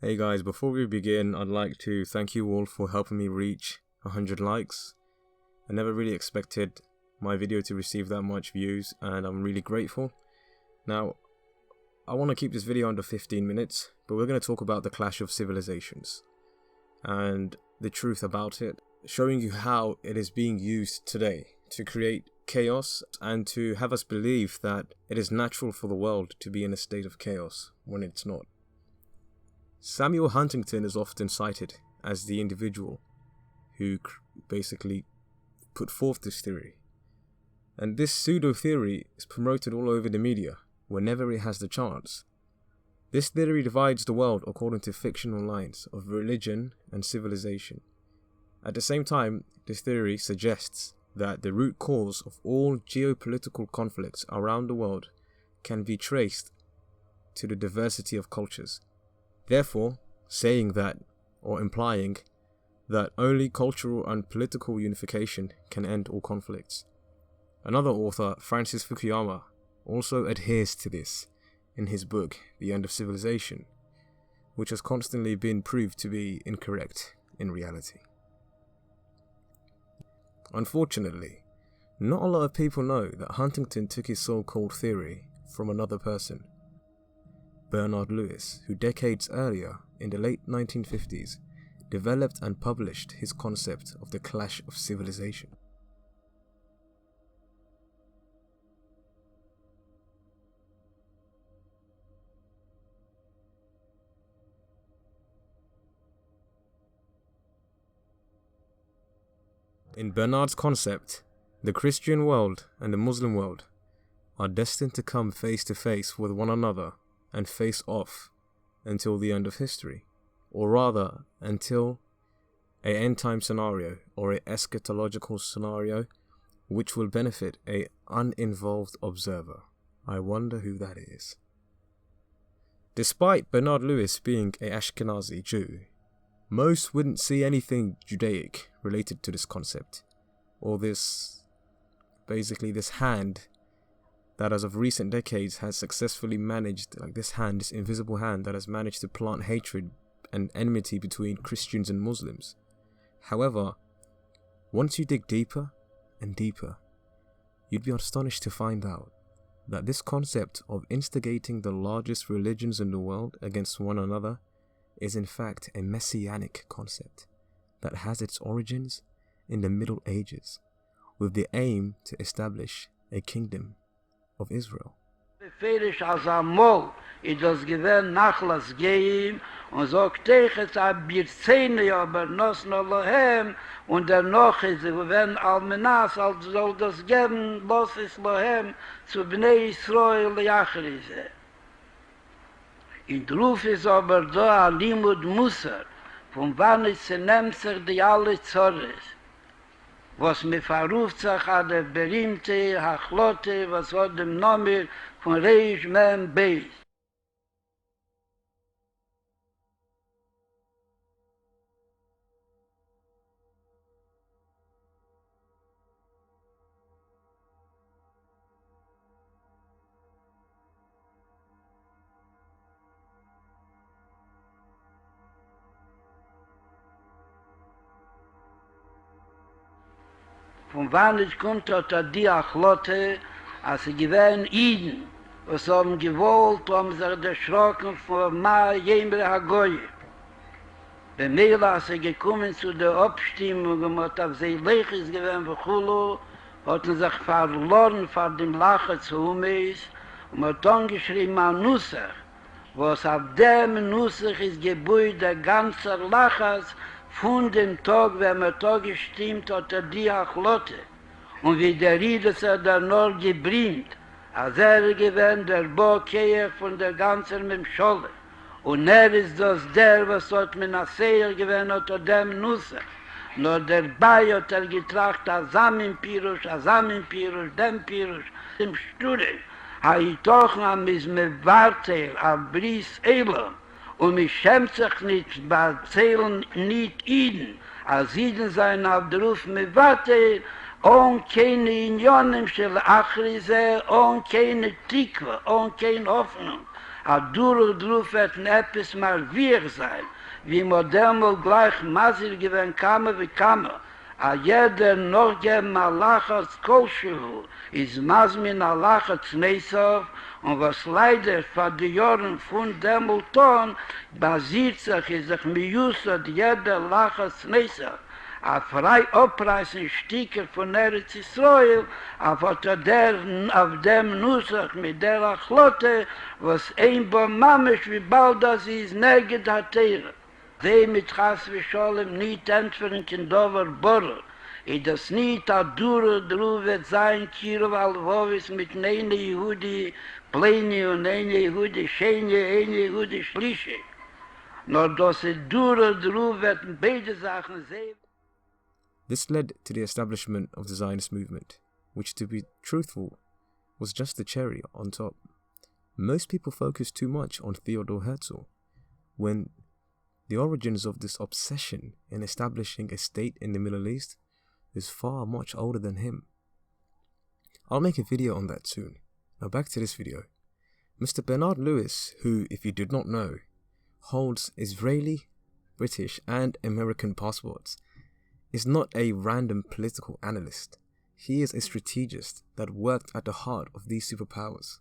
Hey guys, before we begin, I'd like to thank you all for helping me reach 100 likes. I never really expected my video to receive that much views, and I'm really grateful. Now, I want to keep this video under 15 minutes, but we're going to talk about the Clash of Civilisations and the truth about it, showing you how it is being used today to create chaos and to have us believe that it is natural for the world to be in a state of chaos when it's not. Samuel Huntington is often cited as the individual who basically put forth this theory. And this pseudo-theory is promoted all over the media whenever it has the chance. This theory divides the world according to fictional lines of religion and civilization. At the same time, this theory suggests that the root cause of all geopolitical conflicts around the world can be traced to the diversity of cultures. Therefore, saying that, or implying, that only cultural and political unification can end all conflicts. Another author, Francis Fukuyama, also adheres to this in his book, The End of Civilization, which has constantly been proved to be incorrect in reality. Unfortunately, not a lot of people know that Huntington took his so-called theory from another person, Bernard Lewis, who decades earlier, in the late 1950s, developed and published his concept of the Clash of Civilization. In Bernard's concept, the Christian world and the Muslim world are destined to come face to face with one another and face off until the end of history, or rather until an end-time scenario or an eschatological scenario which will benefit an uninvolved observer. I wonder who that is. Despite Bernard Lewis being an Ashkenazi Jew, most wouldn't see anything Judaic related to this concept, or this hand that as of recent decades has successfully managed, this invisible hand that has managed to plant hatred and enmity between Christians and Muslims. However, once you dig deeper and deeper, you'd be astonished to find out that this concept of instigating the largest religions in the world against one another is in fact a messianic concept that has its origins in the Middle Ages, with the aim to establish a kingdom of Israel. Befehlisch als amol, das gewinn nachlass gehen und sagt techet a birzene aber nosno lohem und noch ist wenn almenas als soll das geben los ist lohem zu bnei Israel jachrise. In Ruf ist aber da a limud Musar, von wann ist nimmt sich die alle Zorres. Was mir verruft sich an der berühmte Hachlote, was hat dem Namen von Reish Mem Beis. Von wann es kommt hat die Achlote, als sie gewähnen Iden, was haben gewollt, haben sich erschrocken von Ma Jemer Hagoye. Bei mir, als sie gekommen zu der Abstimmung und hat auf sie Leiches gewähnt von Chulu, hatten sich verloren vor dem Lachen zu Humeis und hat dann geschrieben an Nussach, was auf dem Nussach ist gebuht der ganze Lachas, von dem Tag, wenn man Tag gestimmt hat, die Achlote. Und wie der Riedes da noch gebringt, als gewinnt der Bokehr von der ganzen Memschole. Und ist das der, was hat mit Naseer gewinnt hat, dem Nusser. Nur dabei hat getracht, Asamin Pirush, dem Pirush, dem Student. Haitochen am is me Wartel, am Bris Elam. Und mich schämt sich nicht, bei Erzählen nicht Iden. Als Iden sein auf der Ruf mit Warte, und keine Unionen, schel Achrise, und keine Tikwa, und keine Hoffnung. Druf wird etwas mal wir sein, wie modern gleich massiv gewinnt Kammer wie Kammer. A jeder noch geben Allachas Kolschuhu, ist Masmin Allachas Neisov, und was leider von den Jahren von Demolton basiert sich miusat jeder Allachas Neisov. A frei abreißen Sticker von Eretz Israel, auf dem Nusach mit der Achlote, was ein Mamisch wie bald das ist, neged hat Teire. Sie mit Chas wie Scholem nicht entfernen in Dover Borre, das nicht Duru wird sein, Kirov Alvovis mit eine Yehudi Pleni und eine Yehudi Sheni, eine Yehudi Schlische. Nur dass Duru wird beide Sachen sehen. This led to the establishment of the Zionist movement, which, to be truthful, was just the cherry on top. Most people focus too much on Theodor Herzl, when the origins of this obsession in establishing a state in the Middle East is far much older than him. I'll make a video on that soon. Now back to this video. Mr. Bernard Lewis, who, if you did not know, holds Israeli, British and American passports, is not a random political analyst. He is a strategist that worked at the heart of these superpowers,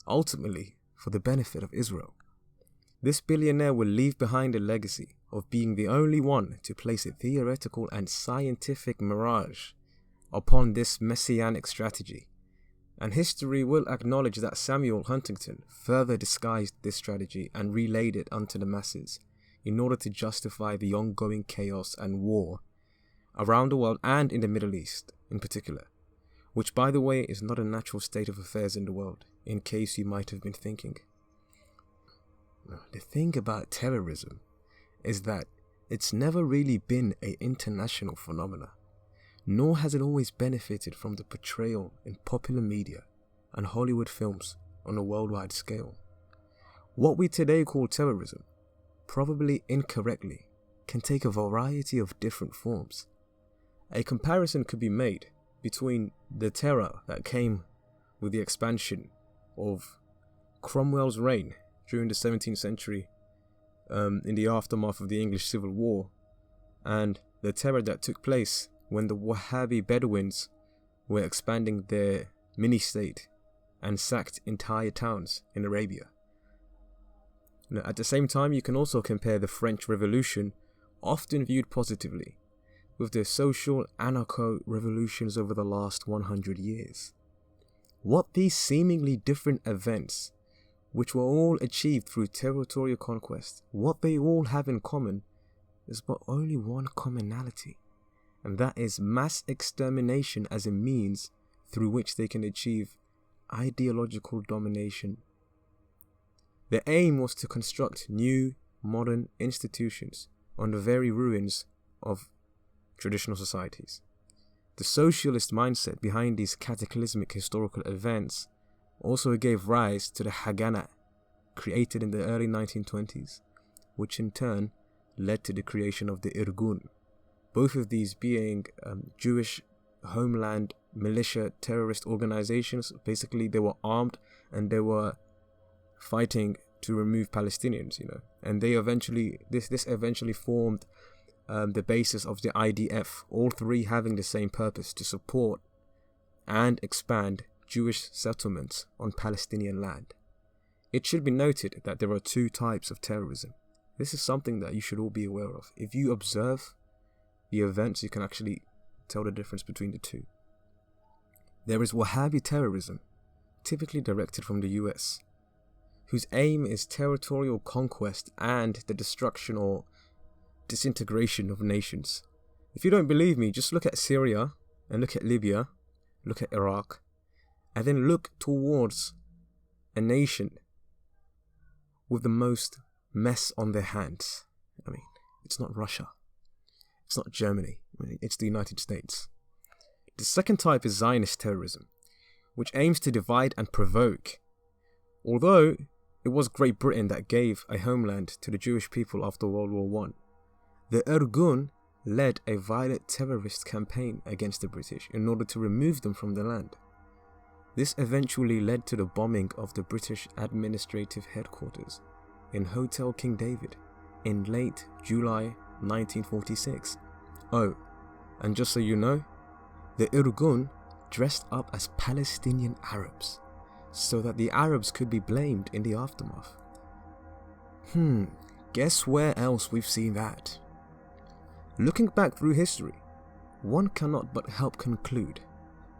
ultimately for the benefit of Israel. This billionaire will leave behind a legacy of being the only one to place a theoretical and scientific mirage upon this messianic strategy, and history will acknowledge that Samuel Huntington further disguised this strategy and relayed it unto the masses in order to justify the ongoing chaos and war around the world and in the Middle East in particular, which, by the way, is not a natural state of affairs in the world, in case you might have been thinking. The thing about terrorism is that it's never really been an international phenomena, nor has it always benefited from the portrayal in popular media and Hollywood films on a worldwide scale. What we today call terrorism, probably incorrectly, can take a variety of different forms. A comparison could be made between the terror that came with the expansion of Cromwell's reign during the 17th century in the aftermath of the English Civil War, and the terror that took place when the Wahhabi Bedouins were expanding their mini-state and sacked entire towns in Arabia. Now, at the same time, you can also compare the French Revolution, often viewed positively, with the social anarcho-revolutions over the last 100 years. What these seemingly different events, which were all achieved through territorial conquest, what they all have in common is but only one commonality, and that is mass extermination as a means through which they can achieve ideological domination. The aim was to construct new, modern institutions on the very ruins of traditional societies. The socialist mindset behind these cataclysmic historical events also gave rise to the Haganah, created in the early 1920s, which in turn led to the creation of the Irgun, both of these being Jewish homeland militia terrorist organizations. Basically, they were armed and they were fighting to remove Palestinians, and they eventually, this eventually formed the basis of the IDF, all three having the same purpose: to support and expand Jewish settlements on Palestinian land. It should be noted that there are two types of terrorism. This is something that you should all be aware of. If you observe the events, you can actually tell the difference between the two. There is Wahhabi terrorism, typically directed from the US, whose aim is territorial conquest and the destruction or disintegration of nations. If you don't believe me, just look at Syria and look at Libya, look at Iraq, and then look towards a nation with the most mess on their hands. I mean, it's not Russia, it's not Germany, it's the United States. The second type is Zionist terrorism, which aims to divide and provoke. Although it was Great Britain that gave a homeland to the Jewish people after World War I, the Irgun led a violent terrorist campaign against the British in order to remove them from the land. This eventually led to the bombing of the British administrative headquarters in Hotel King David in late July 1946. Oh, and just so you know, the Irgun dressed up as Palestinian Arabs so that the Arabs could be blamed in the aftermath. Guess where else we've seen that? Looking back through history, one cannot but help conclude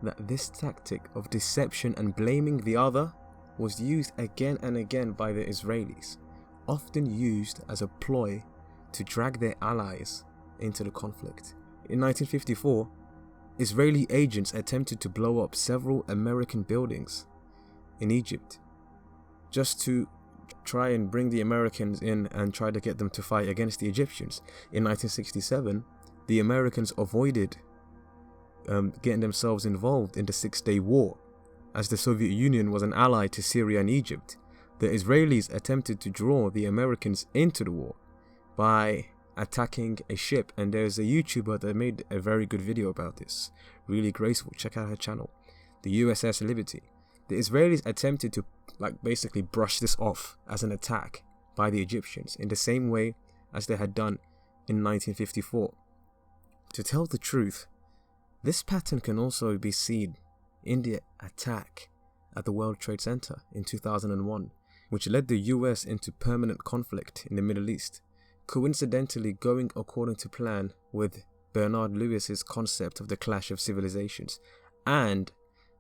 that this tactic of deception and blaming the other was used again and again by the Israelis, often used as a ploy to drag their allies into the conflict. In 1954, Israeli agents attempted to blow up several American buildings in Egypt just to try and bring the Americans in and try to get them to fight against the Egyptians. In 1967, the Americans avoided getting themselves involved in the Six-Day War, as the Soviet Union was an ally to Syria and Egypt. The Israelis attempted to draw the Americans into the war by attacking a ship, and there's a YouTuber that made a very good video about this, really graceful. Check out her channel, the USS Liberty. The Israelis attempted to basically brush this off as an attack by the Egyptians in the same way as they had done in 1954. To tell the truth, this pattern can also be seen in the attack at the World Trade Center in 2001, which led the US into permanent conflict in the Middle East, coincidentally going according to plan with Bernard Lewis's concept of the Clash of Civilisations and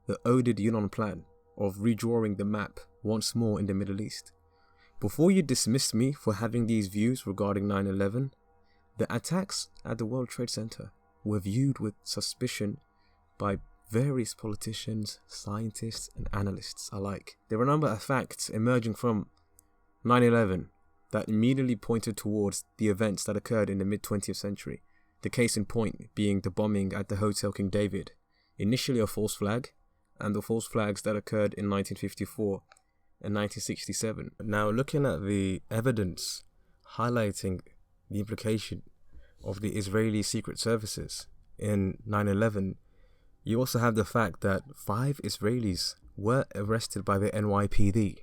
the Oded Yunon plan of redrawing the map once more in the Middle East. Before you dismiss me for having these views regarding 9/11, the attacks at the World Trade Center were viewed with suspicion by various politicians, scientists, and analysts alike. There were a number of facts emerging from 9/11 that immediately pointed towards the events that occurred in the mid-20th century. The case in point being the bombing at the Hotel King David, initially a false flag, and the false flags that occurred in 1954 and 1967. Now, looking at the evidence highlighting the implication of the Israeli secret services in 9/11, you also have the fact that 5 Israelis were arrested by the NYPD.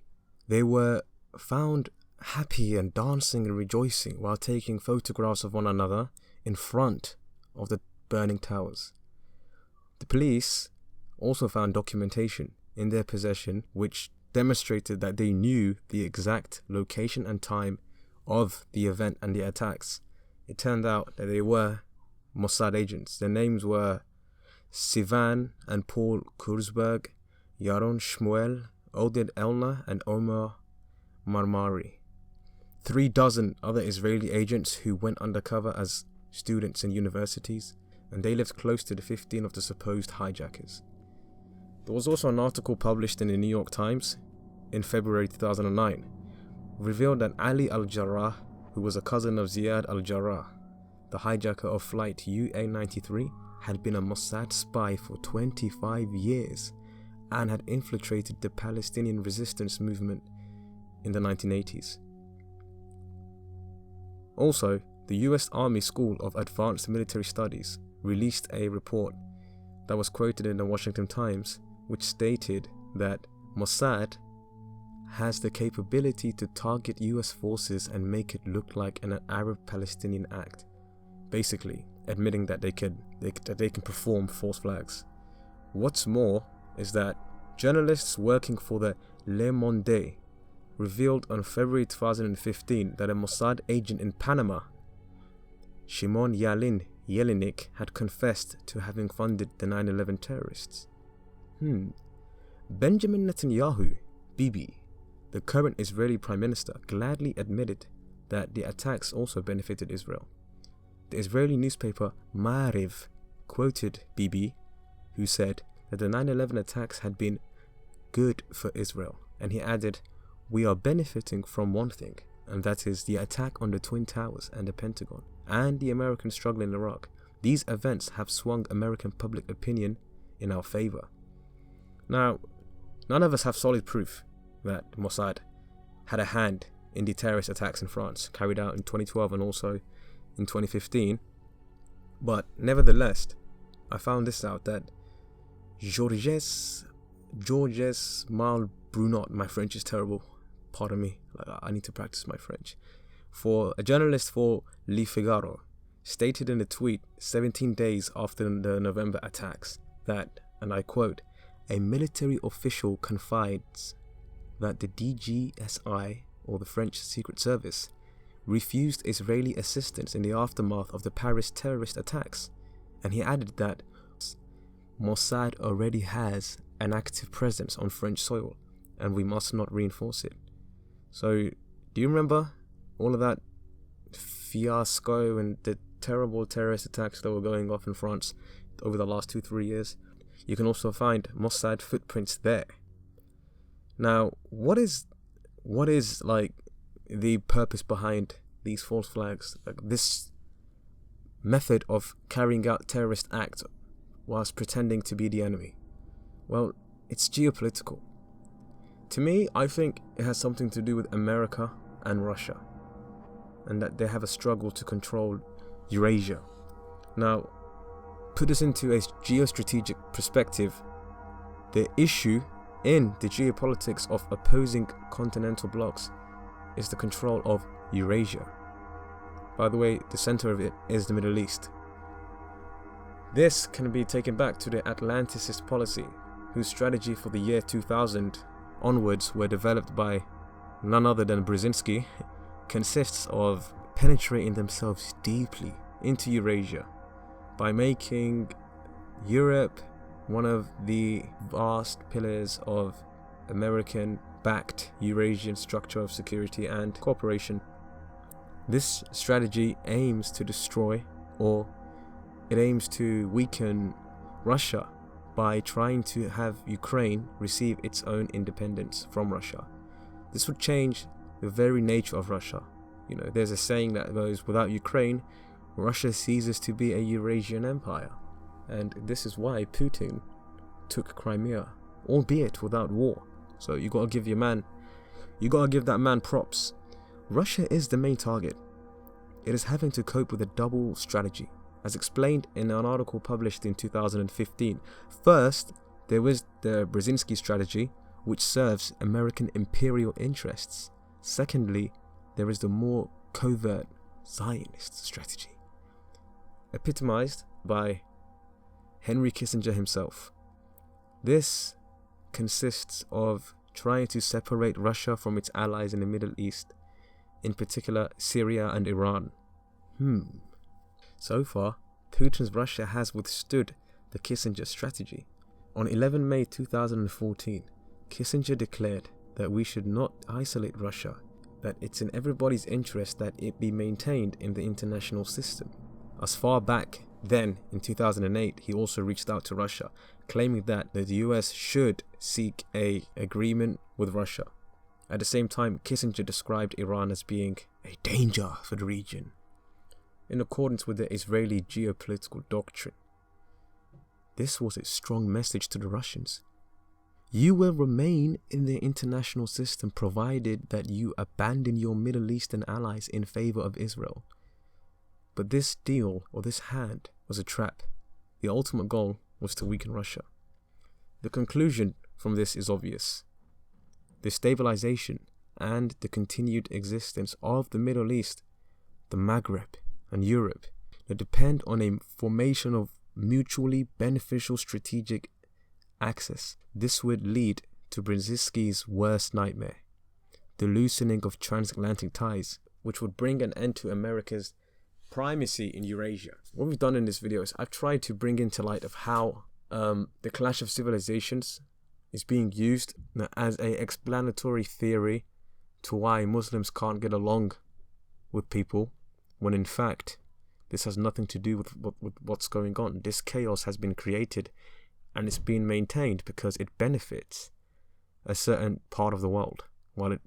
They were found happy and dancing and rejoicing while taking photographs of one another in front of the burning towers. The police also found documentation in their possession which demonstrated that they knew the exact location and time of the event and the attacks. It turned out that they were Mossad agents. Their names were Sivan and Paul Kurzberg, Yaron Shmuel, Oded Elna, and Omar Marmari. 36 other Israeli agents who went undercover as students in universities, and they lived close to the 15 of the supposed hijackers. There was also an article published in the New York Times in February 2009, revealed that Ali al-Jarrah, who was a cousin of Ziad al-Jarrah, the hijacker of flight UA-93, had been a Mossad spy for 25 years and had infiltrated the Palestinian resistance movement in the 1980s. Also, the US Army School of Advanced Military Studies released a report that was quoted in the Washington Times, which stated that Mossad has the capability to target US forces and make it look like an Arab-Palestinian act, basically admitting that they can perform false flags. What's more is that journalists working for the Le Monde revealed on February 2015 that a Mossad agent in Panama, Shimon Yalin Yelinik, had confessed to having funded the 9/11 terrorists. Benjamin Netanyahu, Bibi, the current Israeli Prime Minister, gladly admitted that the attacks also benefited Israel. The Israeli newspaper Ma'ariv quoted Bibi, who said that the 9/11 attacks had been good for Israel, and he added, "We are benefiting from one thing, and that is the attack on the Twin Towers and the Pentagon, and the American struggle in Iraq. These events have swung American public opinion in our favor." Now, none of us have solid proof that Mossad had a hand in the terrorist attacks in France, carried out in 2012 and also in 2015, but nevertheless, I found this out, that Georges Georges Malbrunot, my French is terrible, pardon me, I need to practice my French, for a journalist for Le Figaro, stated in a tweet 17 days after the November attacks that, and I quote, "A military official confides that the DGSI, or the French Secret Service, refused Israeli assistance in the aftermath of the Paris terrorist attacks," and he added that Mossad already has an active presence on French soil and we must not reinforce it. So, do you remember all of that fiasco and the terrible terrorist attacks that were going off in France over the last 2-3 years? You can also find Mossad footprints there. Now, what is like the purpose behind these false flags, like this method of carrying out terrorist acts whilst pretending to be the enemy? Well, it's geopolitical. To me, I think it has something to do with America and Russia, and that they have a struggle to control Eurasia. Now, put this into a geostrategic perspective, the issue in the geopolitics of opposing continental blocks is the control of Eurasia. By the way, the center of it is the Middle East. This can be taken back to the Atlanticist policy, whose strategy for the year 2000 onwards were developed by none other than Brzezinski, consists of penetrating themselves deeply into Eurasia by making Europe one of the vast pillars of American-backed Eurasian structure of security and cooperation. This strategy aims to destroy, or it aims to weaken Russia by trying to have Ukraine receive its own independence from Russia. This would change the very nature of Russia. You know, there's a saying that goes, without Ukraine, Russia ceases to be a Eurasian empire. And this is why Putin took Crimea, albeit without war. So you gotta give that man props. Russia is the main target. It is having to cope with a double strategy, as explained in an article published in 2015. First, there was the Brzezinski strategy, which serves American imperial interests. Secondly, there is the more covert Zionist strategy, epitomized by Henry Kissinger himself. This consists of trying to separate Russia from its allies in the Middle East, in particular Syria and Iran. So far, Putin's Russia has withstood the Kissinger strategy. On 11 May 2014, Kissinger declared that we should not isolate Russia, that it's in everybody's interest that it be maintained in the international system. As far back then, in 2008, he also reached out to Russia, claiming that the US should seek an agreement with Russia. At the same time, Kissinger described Iran as being a danger for the region, in accordance with the Israeli geopolitical doctrine. This was a strong message to the Russians. You will remain in the international system provided that you abandon your Middle Eastern allies in favor of Israel. But this deal, or this hand, was a trap. The ultimate goal was to weaken Russia. The conclusion from this is obvious. The stabilization and the continued existence of the Middle East, the Maghreb, and Europe depend on a formation of mutually beneficial strategic axis. This would lead to Brzezinski's worst nightmare, the loosening of transatlantic ties, which would bring an end to America's primacy in Eurasia. What we've done in this video is I've tried to bring into light of how the Clash of Civilisations is being used as an explanatory theory to why Muslims can't get along with people, when in fact this has nothing to do with what's going on. This chaos has been created and it's being maintained because it benefits a certain part of the world while it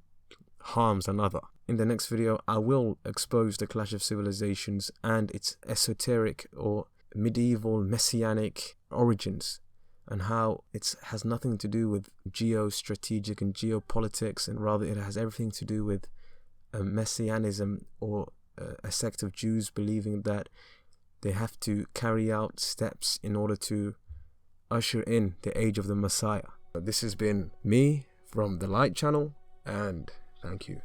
harms another. In the next video, I will expose the Clash of Civilisations and its esoteric or medieval messianic origins, and how it has nothing to do with geostrategic and geopolitics, and rather it has everything to do with messianism, or a sect of Jews believing that they have to carry out steps in order to usher in the age of the Messiah. This has been me from the Light channel, and thank you.